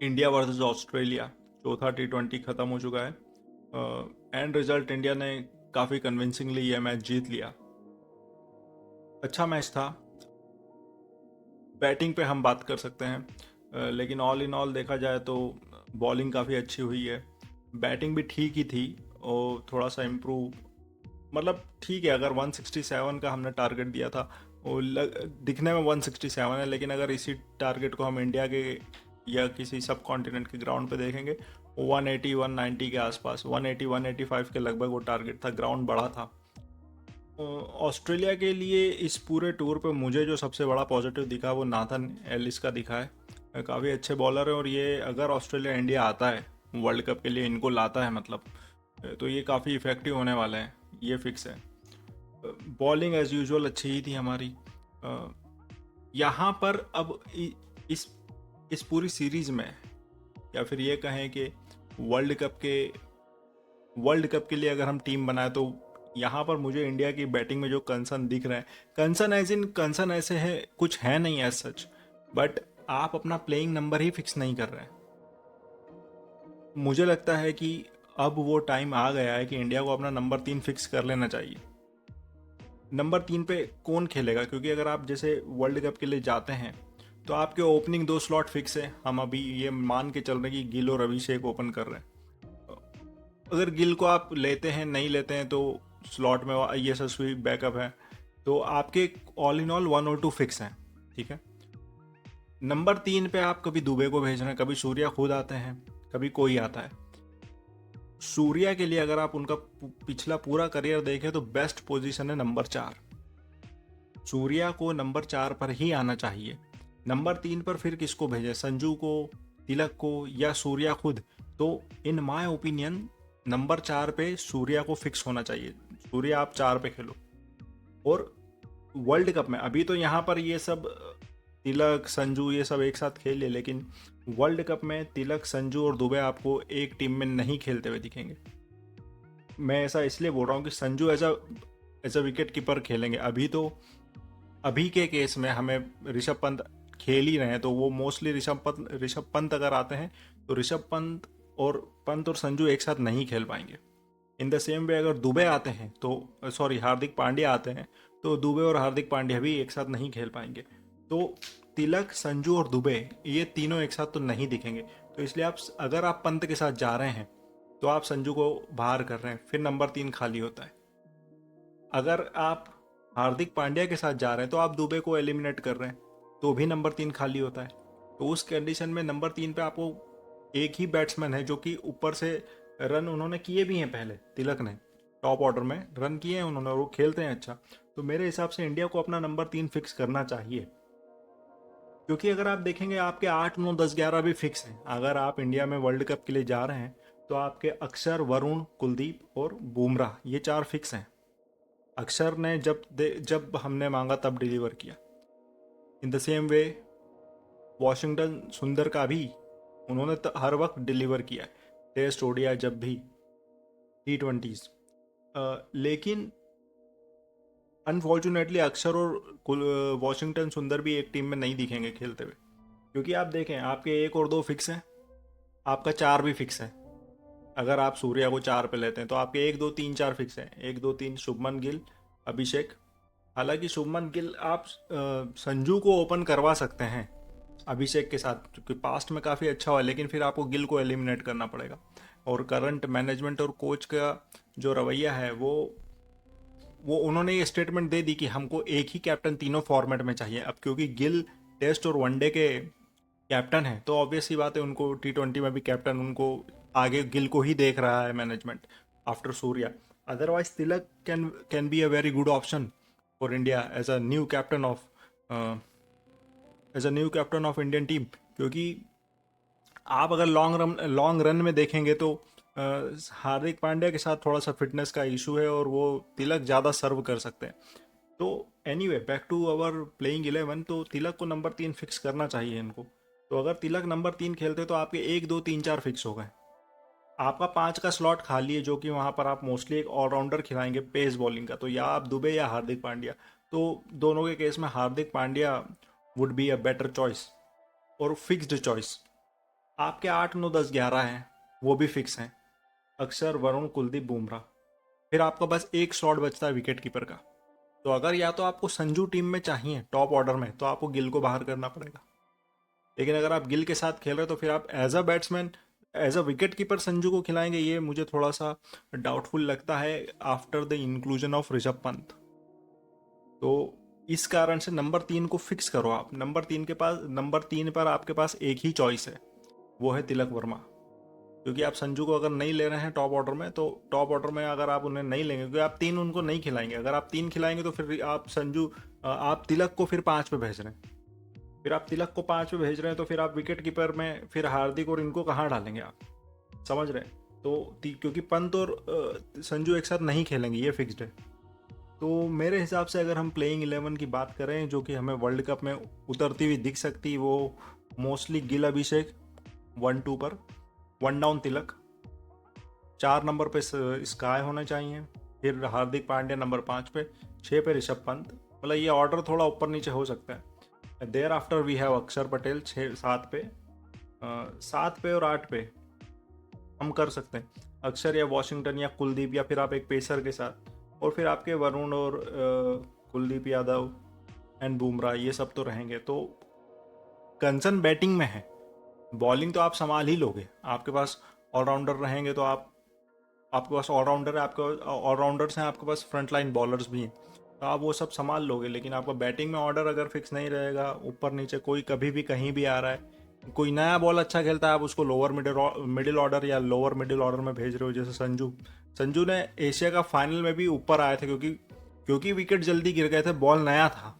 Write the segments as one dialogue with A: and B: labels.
A: India versus Australia चौथा T20 ख़त्म हो चुका है। एंड रिजल्ट इंडिया ने काफ़ी कन्विंसिंगली ये मैच जीत लिया। अच्छा मैच था। बैटिंग पे हम बात कर सकते हैं, लेकिन ऑल इन ऑल देखा जाए तो बॉलिंग काफ़ी अच्छी हुई है। बैटिंग भी ठीक ही थी और थोड़ा सा इम्प्रूव, मतलब ठीक है। अगर 167 का हमने टारगेट दिया था, दिखने में 167 है, लेकिन अगर इसी टारगेट को हम इंडिया के या किसी सब कॉन्टिनेंट के ग्राउंड पे देखेंगे, 180 190 के आसपास, 180 185 के लगभग वो टारगेट था। ग्राउंड बड़ा था। ऑस्ट्रेलिया के लिए इस पूरे टूर पे मुझे जो सबसे बड़ा पॉजिटिव दिखा वो नाथन एलिस का दिखा है। काफ़ी अच्छे बॉलर है, और ये अगर ऑस्ट्रेलिया इंडिया आता है वर्ल्ड कप के लिए, इनको लाता है मतलब, तो ये काफ़ी इफ़ेक्टिव होने वाले हैं, ये फिक्स है। बॉलिंग एज यूजुअल अच्छी ही थी हमारी। यहाँ पर अब इस इस पूरी सीरीज में, या फिर ये कहें कि वर्ल्ड कप के वर्ल्ड कप के लिए अगर हम टीम बनाए, तो यहाँ पर मुझे इंडिया की बैटिंग में जो कंसर्न दिख रहे हैं, कंसर्न ऐसे है, कुछ है नहीं एज सच, बट आप अपना प्लेइंग नंबर ही फिक्स नहीं कर रहे हैं। मुझे लगता है कि अब वो टाइम आ गया है कि इंडिया को अपना नंबर 3 फिक्स कर लेना चाहिए। नंबर 3 पे कौन खेलेगा? क्योंकि अगर आप जैसे वर्ल्ड कप के लिए जाते हैं, तो आपके ओपनिंग 2 स्लॉट फिक्स है। हम अभी ये मान के चल रहे हैं कि गिल और अभिषेक ओपन कर रहे हैं। अगर गिल को आप लेते हैं, नहीं लेते हैं, तो स्लॉट में यशस्वी बैकअप है, तो आपके ऑल इन ऑल 1 और 2 फिक्स हैं। ठीक है। नंबर 3 पे आप कभी दुबे को भेज रहे हैं, कभी सूर्या खुद आते हैं, कभी कोई आता है। सूर्या के लिए अगर आप उनका पिछला पूरा करियर देखें, तो बेस्ट पोजीशन है नंबर 4। सूर्या को नंबर 4 पर ही आना चाहिए। नंबर 3 पर फिर किसको भेजें? संजू को, तिलक को, या सूर्या खुद? तो इन माय ओपिनियन नंबर 4 पे सूर्या को फिक्स होना चाहिए। सूर्या आप 4 पे खेलो। और वर्ल्ड कप में अभी तो यहाँ पर ये सब तिलक संजू ये सब एक साथ खेल लिए, लेकिन वर्ल्ड कप में तिलक संजू और दुबे आपको एक टीम में नहीं खेलते हुए दिखेंगे। मैं ऐसा इसलिए बोल रहा हूँ कि Sanju as a wicket keeper खेलेंगे। अभी के केस में हमें ऋषभ पंत खेल ही रहे हैं, तो वो मोस्टली ऋषभ पंत अगर आते हैं, तो ऋषभ पंत और संजू एक साथ नहीं खेल पाएंगे। इन द सेम वे अगर दुबे आते हैं, तो सॉरी, हार्दिक पांड्या आते हैं, तो दुबे और हार्दिक पांड्या भी एक साथ नहीं खेल पाएंगे। तो तिलक, संजू और दुबे, ये तीनों एक साथ तो नहीं दिखेंगे। तो इसलिए अगर आप पंत के साथ जा रहे हैं, तो आप संजू को बाहर कर रहे हैं, फिर नंबर 3 खाली होता है। अगर आप हार्दिक पांड्या के साथ जा रहे हैं, तो आप दुबे को एलिमिनेट कर रहे हैं, तो भी नंबर 3 खाली होता है। तो उस कंडीशन में नंबर 3 पे आपको एक ही बैट्समैन है जो कि ऊपर से रन उन्होंने किए भी हैं, पहले तिलक ने टॉप ऑर्डर में रन किए हैं उन्होंने, और वो खेलते हैं अच्छा। तो मेरे हिसाब से इंडिया को अपना नंबर 3 फिक्स करना चाहिए। क्योंकि अगर आप देखेंगे, आपके 8 9 10 11 भी फिक्स हैं। अगर आप इंडिया में वर्ल्ड कप के लिए जा रहे हैं, तो आपके अक्षर, वरुण, कुलदीप और बुमराह, ये 4 फिक्स हैं। अक्षर ने जब हमने मांगा तब डिलीवर किया। In the same way Washington सुंदर का भी उन्होंने हर वक्त डिलीवर किया है, टेस्ट, ओडिया, जब भी T20s। लेकिन अनफॉर्चुनेटली अक्षर और वॉशिंगटन सुंदर भी एक टीम में नहीं दिखेंगे खेलते हुए। क्योंकि आप देखें, आपके 1 और 2 फिक्स हैं, आपका 4 भी फिक्स है। अगर आप सूर्या को 4 पे लेते हैं, तो आपके 1 2 3 4 फिक्स हैं। 1 2 3 शुभमन गिल, अभिषेक। हालांकि शुभमन गिल आप संजू को ओपन करवा सकते हैं अभिषेक के साथ, क्योंकि पास्ट में काफ़ी अच्छा हुआ है, लेकिन फिर आपको गिल को एलिमिनेट करना पड़ेगा। और करंट मैनेजमेंट और कोच का जो रवैया है, वो उन्होंने ये स्टेटमेंट दे दी कि हमको एक ही कैप्टन तीनों फॉर्मेट में चाहिए। अब क्योंकि गिल टेस्ट और वनडे के कैप्टन है, तो ऑब्वियस ही बात है, उनको T20 में भी कैप्टन, उनको आगे गिल को ही देख रहा है management after Surya. Otherwise Tilak can be a very good option for India as a new captain of Indian team. क्योंकि आप अगर लॉन्ग रन में देखेंगे, तो हार्दिक पांड्या के साथ थोड़ा सा फिटनेस का इशू है, और वो तिलक ज़्यादा सर्व कर सकते हैं। तो anyway, back to our playing 11, तो तिलक को नंबर 3 फिक्स करना चाहिए इनको। तो अगर तिलक नंबर 3 खेलते, तो आपके 1 2 3 4 फिक्स हो गए। आपका 5 का स्लॉट खाली है, जो कि वहाँ पर आप मोस्टली एक ऑलराउंडर खिलाएंगे पेस बॉलिंग का, तो या आप दुबे या हार्दिक पांड्या। तो दोनों के केस में Hardik Pandya would be a better choice और फिक्स्ड चॉइस। आपके 8 9 10 11 हैं, वो भी फिक्स हैं, अक्षर, वरुण, कुलदीप, बुमराह। फिर आपका बस एक स्लॉट बचता है विकेट कीपर का। तो अगर या तो आपको संजू टीम में चाहिए टॉप ऑर्डर में, तो आपको गिल को बाहर करना पड़ेगा। लेकिन अगर आप गिल के साथ खेल रहे हो तो फिर आप as a batsman, as a wicket keeper Sanju को खिलाएंगे, ये मुझे थोड़ा सा डाउटफुल लगता है after the inclusion of Rishabh Pant. तो इस कारण से नंबर 3 को फिक्स करो आप। नंबर 3 पर आपके पास एक ही चॉइस है, वो है तिलक वर्मा। क्योंकि आप संजू को अगर नहीं ले रहे हैं टॉप ऑर्डर में, तो टॉप ऑर्डर में अगर आप उन्हें नहीं लेंगे, क्योंकि आप 3 उनको नहीं खिलाएंगे। अगर आप 3 खिलाएंगे तो फिर आप तिलक को फिर 5 पे भेज रहे हैं। फिर आप तिलक को 5 पे भेज रहे हैं तो फिर आप विकेट कीपर में फिर हार्दिक और इनको कहाँ डालेंगे आप, समझ रहे हैं? तो क्योंकि पंत और संजू एक साथ नहीं खेलेंगे, ये फिक्स्ड है। तो मेरे हिसाब से अगर हम प्लेइंग 11 की बात करें जो कि हमें वर्ल्ड कप में उतरती हुई दिख सकती, वो मोस्टली गिल, अभिषेक 1-2 पर, 1 डाउन तिलक, 4 नंबर पे स्काई होना चाहिए, फिर हार्दिक पांड्या नंबर 5 पे, 6 पे ऋषभ पंत। मतलब ये ऑर्डर थोड़ा ऊपर नीचे हो सकता है। देयर आफ्टर वी हैव अक्षर पटेल 7 पे, 7 पे और 8 पे हम कर सकते हैं अक्षर या वॉशिंगटन या कुलदीप, या फिर आप एक पेसर के साथ, और फिर आपके वरुण और कुलदीप यादव एंड बुमराह, ये सब तो रहेंगे। तो कंसर्न बैटिंग में है, बॉलिंग तो आप संभाल ही लोगे। आपके पास ऑलराउंडर रहेंगे तो आपके पास ऑलराउंडर है, आपके ऑलराउंडर्स हैं, आपके पास फ्रंट लाइन बॉलर्स भी हैं, तो आप वो सब संभाल लोगे। लेकिन आपका बैटिंग में ऑर्डर अगर फिक्स नहीं रहेगा, ऊपर नीचे कोई कभी भी कहीं भी आ रहा है, कोई नया बॉल अच्छा खेलता है, आप उसको लोअर मिडिल ऑर्डर या लोअर मिडिल ऑर्डर में भेज रहे हो। जैसे संजू ने एशिया का फाइनल में भी ऊपर आए थे, क्योंकि विकेट जल्दी गिर गए थे, बॉल नया था,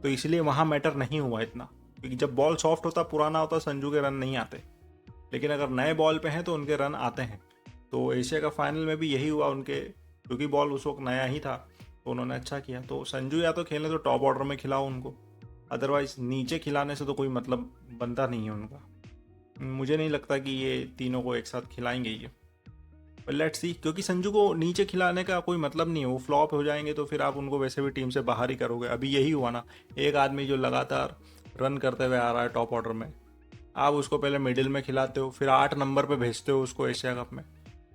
A: तो इसलिए वहाँ मैटर नहीं हुआ इतना। क्योंकि जब बॉल सॉफ्ट होता, पुराना होता, संजू के रन नहीं आते। लेकिन अगर नए बॉल पे हैं तो उनके रन आते हैं। तो एशिया का फाइनल में भी यही हुआ उनके, क्योंकि बॉल उस वक्त नया ही था, तो उन्होंने अच्छा किया। तो संजू या तो खेलें तो टॉप ऑर्डर में खिलाओ उनको, अदरवाइज नीचे खिलाने से तो कोई मतलब बनता नहीं है उनका। मुझे नहीं लगता कि ये तीनों को एक साथ खिलाएंगे ये, लेट्स सी। क्योंकि संजू को नीचे खिलाने का कोई मतलब नहीं है, वो फ्लॉप हो जाएंगे तो फिर आप उनको वैसे भी टीम से बाहर ही करोगे। अभी यही हुआ ना, एक आदमी जो लगातार रन करते हुए आ रहा है टॉप ऑर्डर में, आप उसको पहले मिडिल में खिलाते हो, फिर 8 नंबर पे भेजते हो उसको एशिया कप में,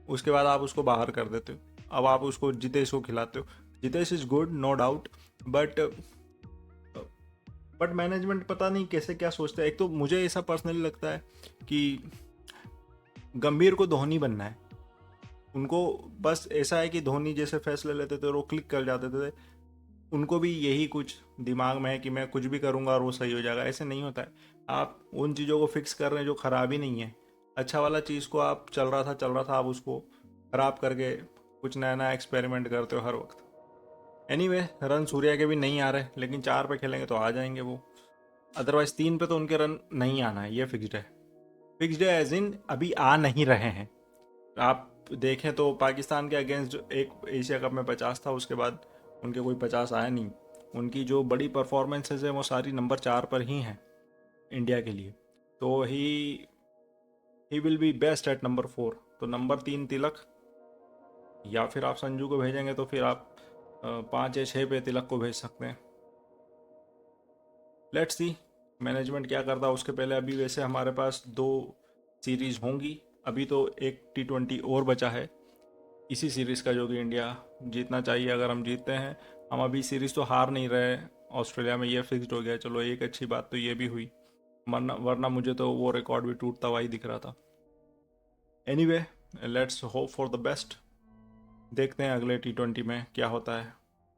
A: उसके बाद आप उसको बाहर कर देते हो। अब आप उसको जितेश को खिलाते हो। Jitesh is good, no doubt, but management पता नहीं कैसे क्या सोचता है। एक तो मुझे ऐसा पर्सनली लगता है कि गंभीर को धोनी बनना है, उनको बस ऐसा है कि धोनी जैसे फैसले लेते थे और वो क्लिक कर जाते थे, उनको भी यही कुछ दिमाग में है कि मैं कुछ भी करूंगा और वो सही हो जाएगा। ऐसे नहीं होता है। आप उन चीज़ों को फिक्स कर रहे हैं जो खराब ही नहीं है। अच्छा वाला चीज़ को आप चल रहा था, आप उसको खराब करके कुछ नया नया एक्सपेरिमेंट करते हो हर वक्त। एनीवे, रन सूर्या के भी नहीं आ रहे, लेकिन 4 पे खेलेंगे तो आ जाएंगे वो। अदरवाइज 3 पे तो उनके रन नहीं आना है, ये फिक्स्ड है। फिक्स्ड है एज इन अभी आ नहीं रहे हैं। आप देखें तो पाकिस्तान के अगेंस्ट जो एक एशिया कप में 50 था, उसके बाद उनके कोई 50 आया नहीं। उनकी जो बड़ी परफॉर्मेंसेज है वो सारी नंबर 4 पर ही हैं इंडिया के लिए। तो he will be best at number 4। तो नंबर 3 तिलक, या फिर आप संजू को भेजेंगे तो फिर आप 5 या 6 पे तिलक को भेज सकते हैं। लेट्स सी मैनेजमेंट क्या करता है। उसके पहले अभी वैसे हमारे पास 2 सीरीज होंगी। अभी तो एक T20 और बचा है इसी सीरीज़ का, जो कि इंडिया जीतना चाहिए। अगर हम जीतते हैं, हम अभी सीरीज़ तो हार नहीं रहे ऑस्ट्रेलिया में, ये फिक्स्ड हो गया। चलो एक अच्छी बात तो ये भी हुई, वरना मुझे तो वो रिकॉर्ड भी टूटता हुआ ही दिख रहा था। Anyway, let's hope for the best. देखते हैं अगले T20 में क्या होता है।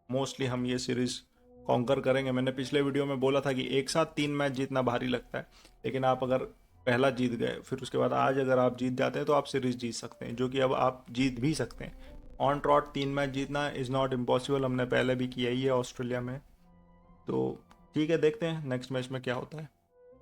A: मोस्टली हम ये सीरीज़ कॉन्कर करेंगे। मैंने पिछले वीडियो में बोला था कि एक साथ 3 मैच जीतना भारी लगता है, लेकिन आप अगर पहला जीत गए, फिर उसके बाद आज अगर आप जीत जाते हैं तो आप सीरीज जीत सकते हैं, जो कि अब आप जीत भी सकते हैं। ऑन ट्रॉट 3 मैच जीतना इज़ नॉट इम्पॉसिबल, हमने पहले भी किया ही है ऑस्ट्रेलिया में। तो ठीक है, देखते हैं नेक्स्ट मैच में क्या होता है।